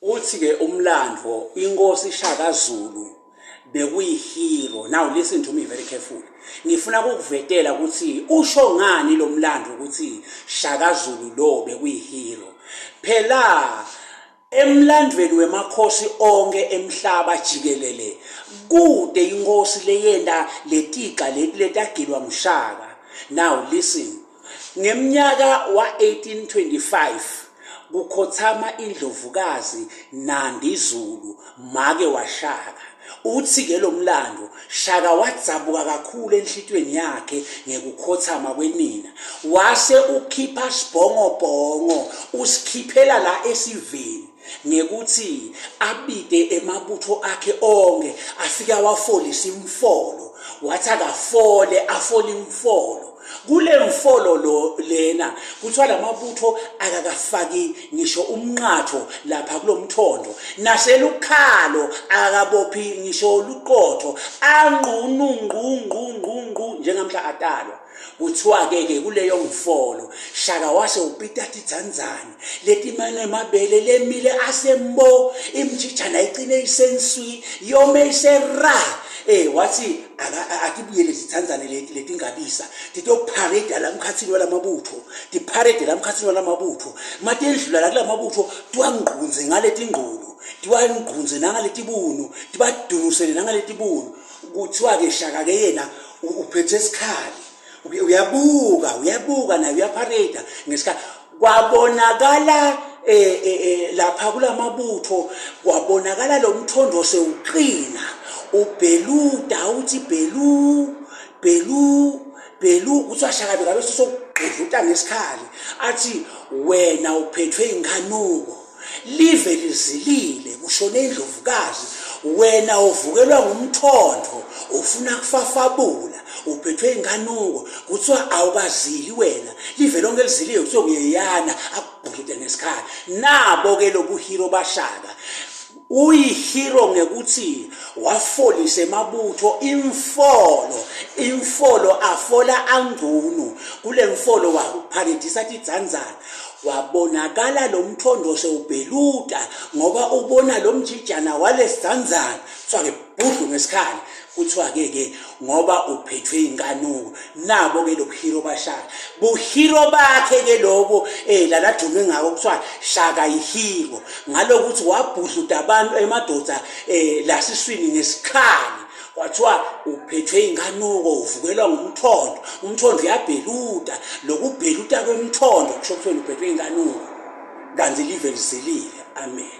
Uthi ke umlandvo inkosi Shaka Zulu bekuyihero. Now listen to me very carefully. Ngifuna ukukuvetela ukuthi usho ngani lo mlandvo ukuthi Shaka Zulu lo bekuyihero. Phela emlandweni wemakhosi onke emhlaba jikelele kude inkosi leyenda letika letagilwa nguShaka. Now listen. Ngemnyaka wa 1825 kukhothama indlovukazi Nandi Zulu make waShaka. Uthi ke lo mlando Shaka wadzabuka kakhulu enhlitweni yakhe ngekukhothama kwenina. Wase ukhipha sibhongobhongo usikhiphela la esiveni ngekuthi abide emabutho akhe onke afika wafolisa imfolo. Wathi akafole afole imfolo. Kule mfolo lo lena kuthiwa lamabutho akakafaki ngisho umnqatho lapha kulomthondo naselukhalo akabophi ngisho luqotho anqununqunqunqunqu njengamhla atalwa. Kuthiwa ke kuleyo mfolo Shaka wase upitathi Dzandzane letimane emabele lemile asembo imjijana icine isenswi yome isera. Wathi akibuyele Dzandzane letingabisa titopharade lamkhathini walamabutho tipharade lamkhathini walamabutho matendlula la kulamabutho tiwangqunze ngaletingqulu tiwangqunze nangaletibunu tibadunusele nangaletibunu. Kuthiwa ke Shaka ke yena uphethe isikhali uyabuka naye uyapharade ngesikhathi kwabonakala lapha kulamabutho kwabonakala lo mthondo sewuqina ubheluda uthi bhelu kuthiwa Shaka bekabe sokugudluta ngesikhali athi wena uphethwe inkanuko live lizilile kushone indlovukazi wena uvukelwa ngumthondo ufuna kufafabula uphethwe inkanuko kuthiwa awukazili wena live lonke liziliwe kuthiwa kuyeyana akugudluta ngesikhali. Nabo ke lobuhero baShaka uyihero ngekuthi wafolisa emabutho imfolo afola angunu kule mfolo wakupharedisa athi Dzandzane. Wabonakala lo mthondo sewubheluta ngoba ubona lo mjijana wale Dzandzane kuthiwa ke budlu ngesikhali. Kuthiwa ke ngoba uphethwe inkanuko. Nabo ke lobuhero baShaka buhero bakhe ke lobo laladume ngako kuthiwa Shaka ihero ngalokuthi wabhudluta abantu emadoda lasiswini ngesikhali. Kwathiwa uphethwe inkanuko uvukelwa ngumthondo umthondo uyabheluta lokubheluta kwemthondo kusho ukuthi uphethwe inkanuko kanti live lizilile. Amen.